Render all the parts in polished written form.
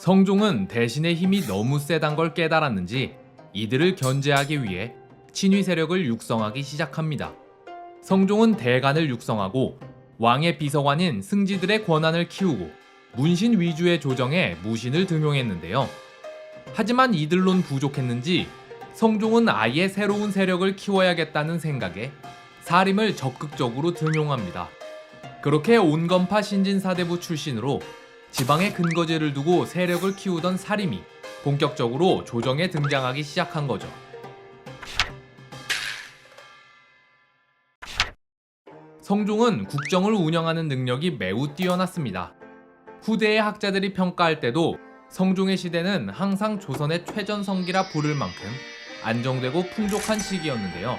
성종은 대신의 힘이 너무 세단 걸 깨달았는지 이들을 견제하기 위해 친위 세력을 육성하기 시작합니다. 성종은 대간을 육성하고 왕의 비서관인 승지들의 권한을 키우고 문신 위주의 조정에 무신을 등용했는데요. 하지만 이들론 부족했는지 성종은 아예 새로운 세력을 키워야겠다는 생각에 사림을 적극적으로 등용합니다. 그렇게 온건파 신진사대부 출신으로 지방에 근거지를 두고 세력을 키우던 사림이 본격적으로 조정에 등장하기 시작한 거죠. 성종은 국정을 운영하는 능력이 매우 뛰어났습니다. 후대의 학자들이 평가할 때도 성종의 시대는 항상 조선의 최전성기라 부를 만큼 안정되고 풍족한 시기였는데요.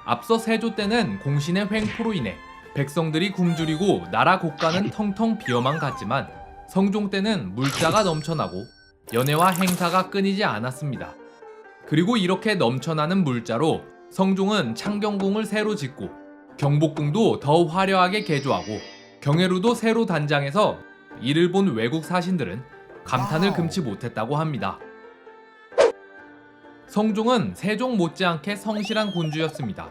앞서 세조 때는 공신의 횡포로 인해 백성들이 굶주리고 나라 국가는 텅텅 비어만 갔지만 성종 때는 물자가 넘쳐나고 연회와 행사가 끊이지 않았습니다. 그리고 이렇게 넘쳐나는 물자로 성종은 창경궁을 새로 짓고 경복궁도 더 화려하게 개조하고 경회루도 새로 단장해서 이를 본 외국 사신들은 감탄을 금치 못했다고 합니다. 성종은 세종 못지않게 성실한 군주였습니다.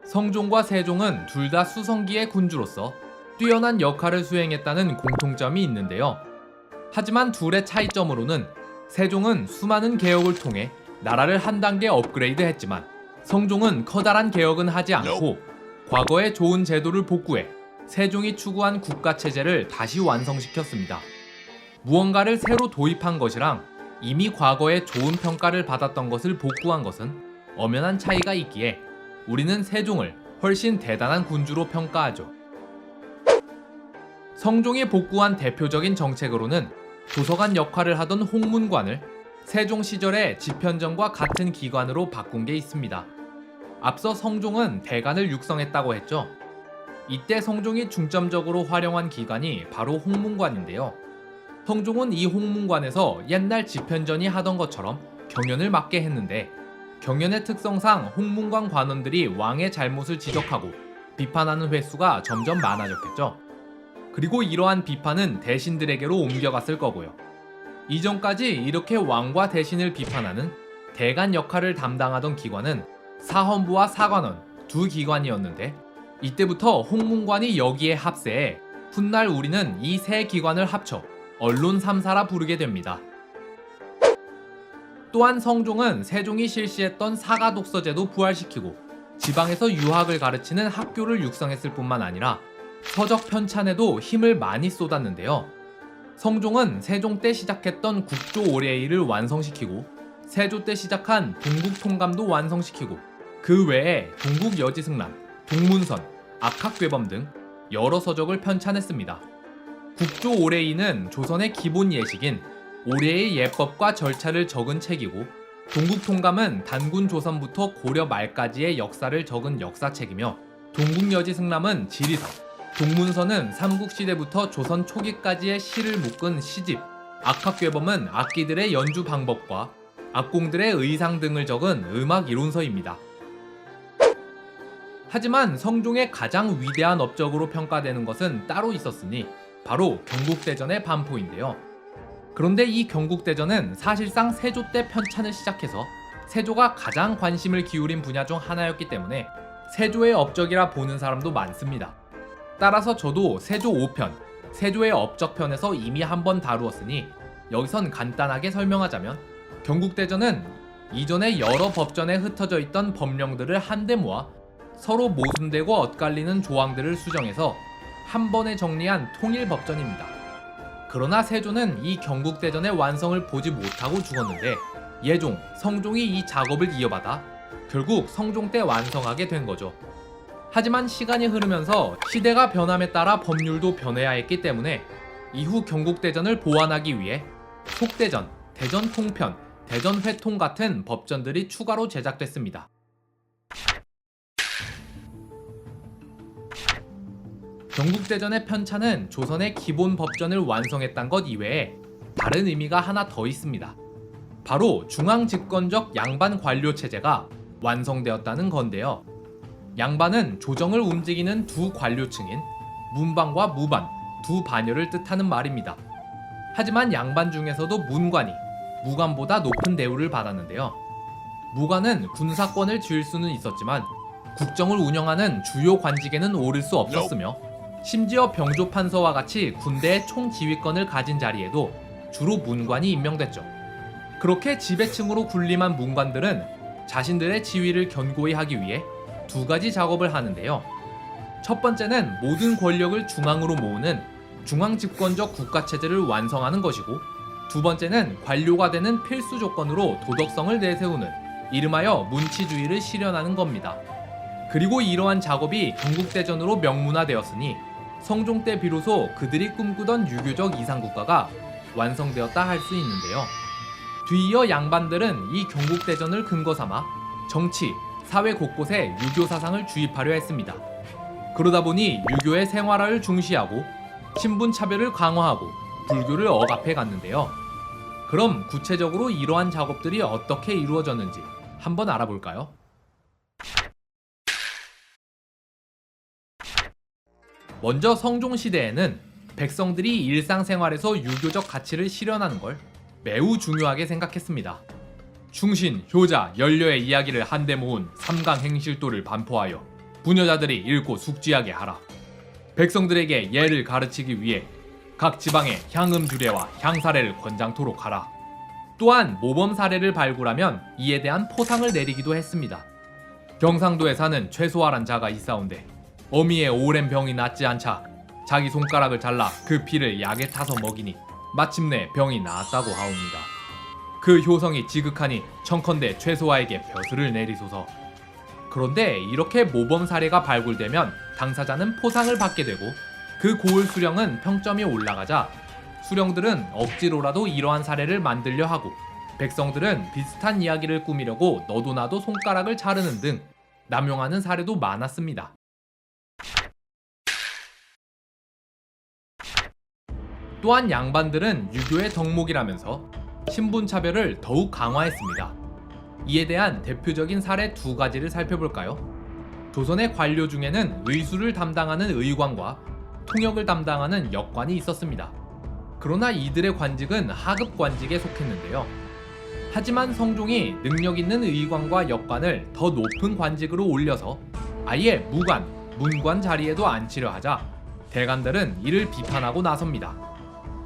성종과 세종은 둘 다 수성기의 군주로서 뛰어난 역할을 수행했다는 공통점이 있는데요. 하지만 둘의 차이점으로는 세종은 수많은 개혁을 통해 나라를 한 단계 업그레이드 했지만 성종은 커다란 개혁은 하지 않고 과거의 좋은 제도를 복구해 세종이 추구한 국가체제를 다시 완성시켰습니다. 무언가를 새로 도입한 것이랑 이미 과거에 좋은 평가를 받았던 것을 복구한 것은 엄연한 차이가 있기에 우리는 세종을 훨씬 대단한 군주로 평가하죠. 성종이 복구한 대표적인 정책으로는 도서관 역할을 하던 홍문관을 세종 시절에 집현전과 같은 기관으로 바꾼 게 있습니다. 앞서 성종은 대간을 육성했다고 했죠. 이때 성종이 중점적으로 활용한 기관이 바로 홍문관인데요. 성종은 이 홍문관에서 옛날 집현전이 하던 것처럼 경연을 맡게 했는데 경연의 특성상 홍문관 관원들이 왕의 잘못을 지적하고 비판하는 횟수가 점점 많아졌겠죠. 그리고 이러한 비판은 대신들에게로 옮겨갔을 거고요. 이전까지 이렇게 왕과 대신을 비판하는 대간 역할을 담당하던 기관은 사헌부와 사관원 두 기관이었는데 이때부터 홍문관이 여기에 합세해 훗날 우리는 이 세 기관을 합쳐 언론 3사라 부르게 됩니다. 또한 성종은 세종이 실시했던 사가 독서제도 부활시키고 지방에서 유학을 가르치는 학교를 육성했을 뿐만 아니라 서적 편찬에도 힘을 많이 쏟았는데요. 성종은 세종 때 시작했던 국조 올해의를 완성시키고 세조 때 시작한 동국통감도 완성시키고 그 외에 동국여지승남, 동문선, 악학괴범 등 여러 서적을 편찬했습니다. 국조 올해의는 조선의 기본 예식인 올해의 예법과 절차를 적은 책이고 동국통감은 단군 조선부터 고려 말까지의 역사를 적은 역사책이며 동국여지승남은 지리서, 동문선은 삼국시대부터 조선 초기까지의 시를 묶은 시집, 악학괴범은 악기들의 연주 방법과 악공들의 의상 등을 적은 음악 이론서입니다. 하지만 성종의 가장 위대한 업적으로 평가되는 것은 따로 있었으니 바로 경국대전의 반포인데요. 그런데 이 경국대전은 사실상 세조 때 편찬을 시작해서 세조가 가장 관심을 기울인 분야 중 하나였기 때문에 세조의 업적이라 보는 사람도 많습니다. 따라서 저도 세조 5편, 세조의 업적편에서 이미 한번 다루었으니 여기선 간단하게 설명하자면 경국대전은 이전에 여러 법전에 흩어져 있던 법령들을 한데 모아 서로 모순되고 엇갈리는 조항들을 수정해서 한 번에 정리한 통일법전입니다. 그러나 세조는 이 경국대전의 완성을 보지 못하고 죽었는데 예종, 성종이 이 작업을 이어받아 결국 성종 때 완성하게 된 거죠. 하지만 시간이 흐르면서 시대가 변함에 따라 법률도 변해야 했기 때문에 이후 경국대전을 보완하기 위해 속대전, 대전통편, 대전회통 같은 법전들이 추가로 제작됐습니다. 경국대전의 편찬은 조선의 기본 법전을 완성했단 것 이외에 다른 의미가 하나 더 있습니다. 바로 중앙집권적 양반 관료 체제가 완성되었다는 건데요. 양반은 조정을 움직이는 두 관료층인 문반과 무반, 두 반열을 뜻하는 말입니다. 하지만 양반 중에서도 문관이 무관보다 높은 대우를 받았는데요. 무관은 군사권을 쥘 수는 있었지만 국정을 운영하는 주요 관직에는 오를 수 없었으며 심지어 병조판서와 같이 군대의 총지휘권을 가진 자리에도 주로 문관이 임명됐죠. 그렇게 지배층으로 군림한 문관들은 자신들의 지위를 견고히 하기 위해 두 가지 작업을 하는데요. 첫 번째는 모든 권력을 중앙으로 모으는 중앙집권적 국가체제를 완성하는 것이고, 두 번째는 관료가 되는 필수 조건으로 도덕성을 내세우는 이름하여 문치주의를 실현하는 겁니다. 그리고 이러한 작업이 경국대전으로 명문화되었으니 성종 때 비로소 그들이 꿈꾸던 유교적 이상국가가 완성되었다 할 수 있는데요. 뒤이어 양반들은 이 경국대전을 근거 삼아 정치, 사회 곳곳에 유교 사상을 주입하려 했습니다. 그러다 보니 유교의 생활화를 중시하고 신분 차별을 강화하고 불교를 억압해 갔는데요. 그럼 구체적으로 이러한 작업들이 어떻게 이루어졌는지 한번 알아볼까요? 먼저 성종시대에는 백성들이 일상생활에서 유교적 가치를 실현하는 걸 매우 중요하게 생각했습니다. 충신, 효자, 연료의 이야기를 한데 모은 삼강행실도를 반포하여 부녀자들이 읽고 숙지하게 하라. 백성들에게 예를 가르치기 위해 각 지방에 향음주례와 향사례를 권장토록 하라. 또한 모범 사례를 발굴하면 이에 대한 포상을 내리기도 했습니다. 경상도에 사는 최소아란 자가 있사온데 어미의 오랜 병이 낫지 않자 자기 손가락을 잘라 그 피를 약에 타서 먹이니 마침내 병이 나았다고 하옵니다. 그 효성이 지극하니 청컨대 최소아에게 벼슬을 내리소서. 그런데 이렇게 모범 사례가 발굴되면 당사자는 포상을 받게 되고 그 고을 수령은 평점이 올라가자 수령들은 억지로라도 이러한 사례를 만들려 하고 백성들은 비슷한 이야기를 꾸미려고 너도 나도 손가락을 자르는 등 남용하는 사례도 많았습니다. 또한 양반들은 유교의 덕목이라면서 신분차별을 더욱 강화했습니다. 이에 대한 대표적인 사례 두 가지를 살펴볼까요? 조선의 관료 중에는 의수를 담당하는 의관과 통역을 담당하는 역관이 있었습니다. 그러나 이들의 관직은 하급 관직에 속했는데요. 하지만 성종이 능력 있는 의관과 역관을 더 높은 관직으로 올려서 아예 무관, 문관 자리에도 앉히려 하자 대관들은 이를 비판하고 나섭니다.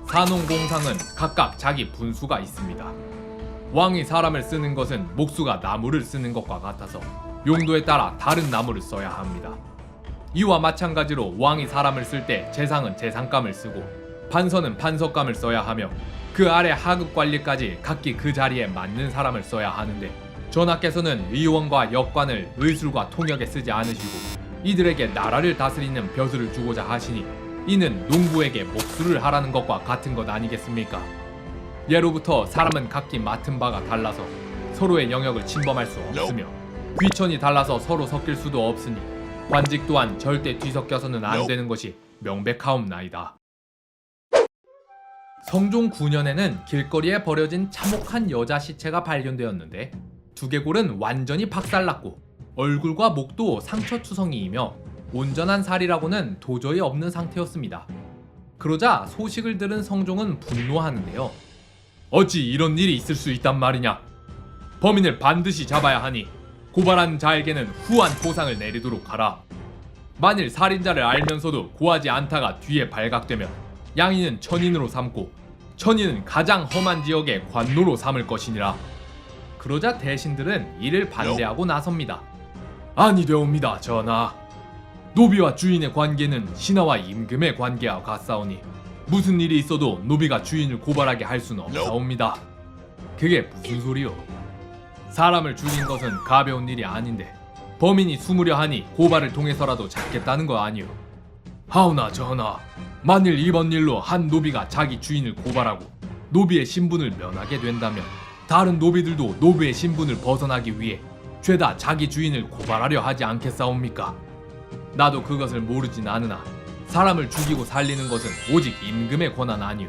산홍공상은 각각 자기 분수가 있습니다. 왕이 사람을 쓰는 것은 목수가 나무를 쓰는 것과 같아서 용도에 따라 다른 나무를 써야 합니다. 이와 마찬가지로 왕이 사람을 쓸 때 재상은 재상감을 쓰고 판서는 판서감을 써야 하며 그 아래 하급 관리까지 각기 그 자리에 맞는 사람을 써야 하는데 전하께서는 의원과 역관을 의술과 통역에 쓰지 않으시고 이들에게 나라를 다스리는 벼슬을 주고자 하시니 이는 농부에게 목수를 하라는 것과 같은 것 아니겠습니까? 예로부터 사람은 각기 맡은 바가 달라서 서로의 영역을 침범할 수 없으며 귀천이 달라서 서로 섞일 수도 없으니 관직 또한 절대 뒤섞여서는 안 되는 것이 명백하옵나이다. 성종 9년에는 길거리에 버려진 참혹한 여자 시체가 발견되었는데 두개골은 완전히 박살났고 얼굴과 목도 상처투성이이며 온전한 살이라고는 도저히 없는 상태였습니다. 그러자 소식을 들은 성종은 분노하는데요. 어찌 이런 일이 있을 수 있단 말이냐? 범인을 반드시 잡아야 하니 고발한 자에게는 후한 보상을 내리도록 하라. 만일 살인자를 알면서도 고하지 않다가 뒤에 발각되면 양인은 천인으로 삼고 천인은 가장 험한 지역의 관노로 삼을 것이니라. 그러자 대신들은 이를 반대하고 나섭니다. 아니되옵니다, 전하. 노비와 주인의 관계는 신하와 임금의 관계와 같사오니 무슨 일이 있어도 노비가 주인을 고발하게 할 수는 없사옵니다. 그게 무슨 소리요? 사람을 죽인 것은 가벼운 일이 아닌데 범인이 숨으려 하니 고발을 통해서라도 잡겠다는 거 아니오? 하오나 전하, 만일 이번 일로 한 노비가 자기 주인을 고발하고 노비의 신분을 면하게 된다면 다른 노비들도 노비의 신분을 벗어나기 위해 죄다 자기 주인을 고발하려 하지 않겠사옵니까? 나도 그것을 모르진 않으나 사람을 죽이고 살리는 것은 오직 임금의 권한 아니오.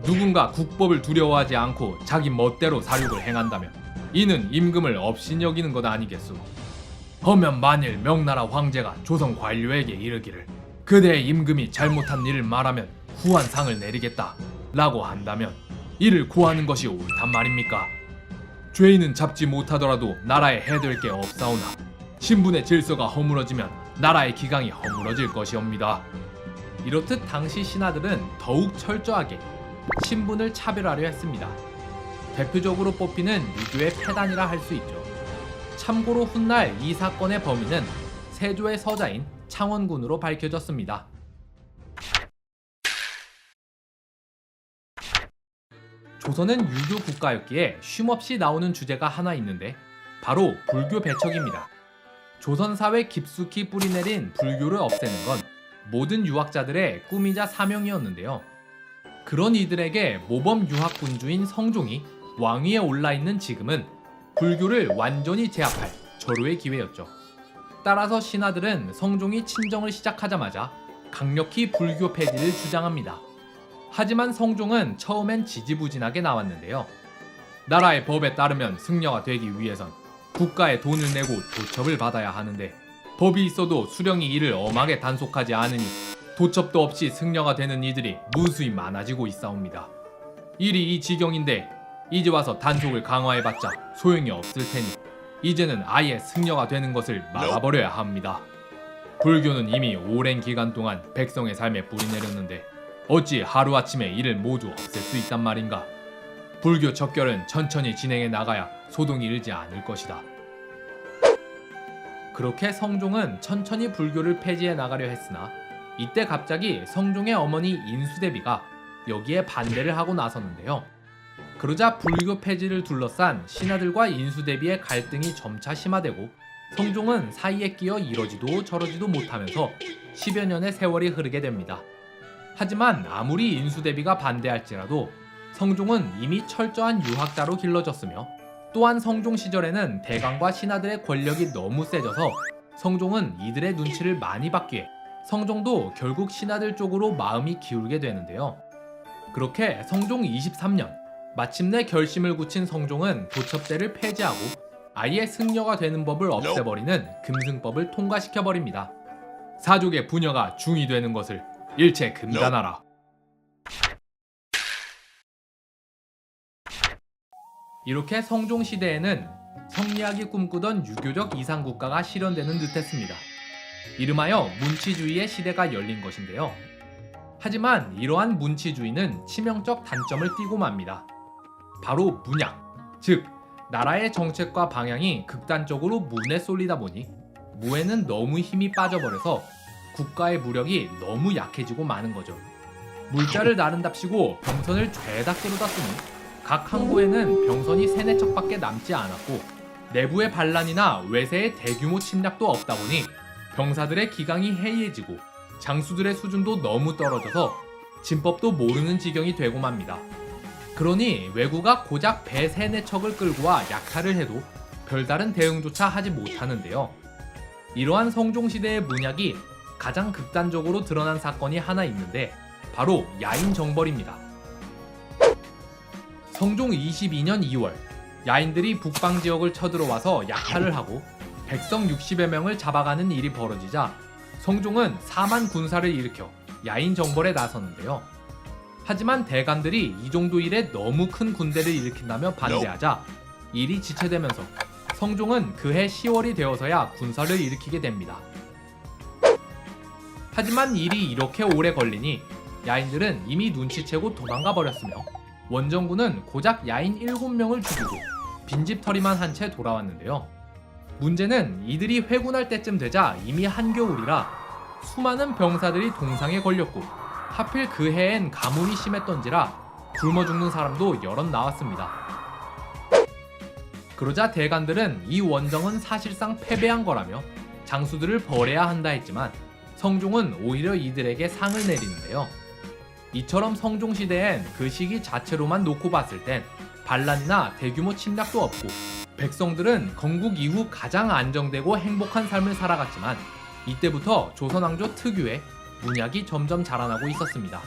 누군가 국법을 두려워하지 않고 자기 멋대로 사륙을 행한다면 이는 임금을 업신여기는 것 아니겠소. 허면 만일 명나라 황제가 조선 관료에게 이르기를 그대의 임금이 잘못한 일을 말하면 후한 상을 내리겠다 라고 한다면 이를 고하는 것이 옳단 말입니까? 죄인은 잡지 못하더라도 나라에 해될 게 없사오나 신분의 질서가 허물어지면 나라의 기강이 허물어질 것이옵니다. 이렇듯 당시 신하들은 더욱 철저하게 신분을 차별하려 했습니다. 대표적으로 뽑히는 유교의 폐단이라 할 수 있죠. 참고로 훗날 이 사건의 범인은 세조의 서자인 창원군으로 밝혀졌습니다. 조선은 유교 국가였기에 쉼없이 나오는 주제가 하나 있는데 바로 불교 배척입니다. 조선 사회 깊숙이 뿌리내린 불교를 없애는 건 모든 유학자들의 꿈이자 사명이었는데요. 그런 이들에게 모범 유학군주인 성종이 왕위에 올라있는 지금은 불교를 완전히 제압할 절호의 기회였죠. 따라서 신하들은 성종이 친정을 시작하자마자 강력히 불교 폐지를 주장합니다. 하지만 성종은 처음엔 지지부진하게 나왔는데요. 나라의 법에 따르면 승려가 되기 위해선 국가에 돈을 내고 도첩을 받아야 하는데 법이 있어도 수령이 이를 엄하게 단속하지 않으니 도첩도 없이 승려가 되는 이들이 무수히 많아지고 있사옵니다. 일이 이 지경인데 이제 와서 단속을 강화해봤자 소용이 없을 테니 이제는 아예 승려가 되는 것을 막아버려야 합니다. 불교는 이미 오랜 기간 동안 백성의 삶에 뿌리 내렸는데 어찌 하루아침에 이를 모두 없앨 수 있단 말인가? 불교 척결은 천천히 진행해 나가야 소동이 일지 않을 것이다. 그렇게 성종은 천천히 불교를 폐지해 나가려 했으나 이때 갑자기 성종의 어머니 인수대비가 여기에 반대를 하고 나섰는데요. 그러자 불교 폐지를 둘러싼 신하들과 인수대비의 갈등이 점차 심화되고 성종은 사이에 끼어 이러지도 저러지도 못하면서 10여 년의 세월이 흐르게 됩니다. 하지만 아무리 인수대비가 반대할지라도 성종은 이미 철저한 유학자로 길러졌으며 또한 성종 시절에는 대강과 신하들의 권력이 너무 세져서 성종은 이들의 눈치를 많이 받기에 성종도 결국 신하들 쪽으로 마음이 기울게 되는데요. 그렇게 성종 23년 마침내 결심을 굳힌 성종은 도첩제를 폐지하고 아예 승려가 되는 법을 없애버리는 금승법을 통과시켜버립니다. 사족의 부녀가 중이 되는 것을 일체 금단하라. 이렇게 성종 시대에는 성리학이 꿈꾸던 유교적 이상국가가 실현되는 듯했습니다. 이름하여 문치주의의 시대가 열린 것인데요. 하지만 이러한 문치주의는 치명적 단점을 띠고 맙니다. 바로 문약, 즉 나라의 정책과 방향이 극단적으로 문에 쏠리다 보니 무에는 너무 힘이 빠져버려서 국가의 무력이 너무 약해지고 마는 거죠. 물자를 나른답시고 병선을 죄다 끌어다 쓰니 각 항구에는 병선이 3-4척밖에 남지 않았고 내부의 반란이나 외세의 대규모 침략도 없다 보니 병사들의 기강이 해이해지고 장수들의 수준도 너무 떨어져서 진법도 모르는 지경이 되고 맙니다. 그러니 왜구가 고작 배 3-4척을 끌고 와 약탈을 해도 별다른 대응조차 하지 못하는데요. 이러한 성종시대의 문약이 가장 극단적으로 드러난 사건이 하나 있는데 바로 야인정벌입니다. 성종 22년 2월 야인들이 북방지역을 쳐들어와서 약탈을 하고 백성 60여 명을 잡아가는 일이 벌어지자 성종은 4만 군사를 일으켜 야인정벌에 나섰는데요. 하지만 대간들이 이 정도 일에 너무 큰 군대를 일으킨다며 반대하자 일이 지체되면서 성종은 그해 10월이 되어서야 군사를 일으키게 됩니다. 하지만 일이 이렇게 오래 걸리니 야인들은 이미 눈치채고 도망가 버렸으며 원정군은 고작 야인 7명을 죽이고 빈집털이만 한 채 돌아왔는데요. 문제는 이들이 회군할 때쯤 되자 이미 한겨울이라 수많은 병사들이 동상에 걸렸고 하필 그 해엔 가뭄이 심했던지라 굶어 죽는 사람도 여럿 나왔습니다. 그러자 대간들은 이 원정은 사실상 패배한 거라며 장수들을 벌해야 한다 했지만 성종은 오히려 이들에게 상을 내리는데요. 이처럼 성종시대엔 그 시기 자체로만 놓고 봤을 땐 반란이나 대규모 침략도 없고 백성들은 건국 이후 가장 안정되고 행복한 삶을 살아갔지만 이때부터 조선왕조 특유의 문약이 점점 자라나고 있었습니다.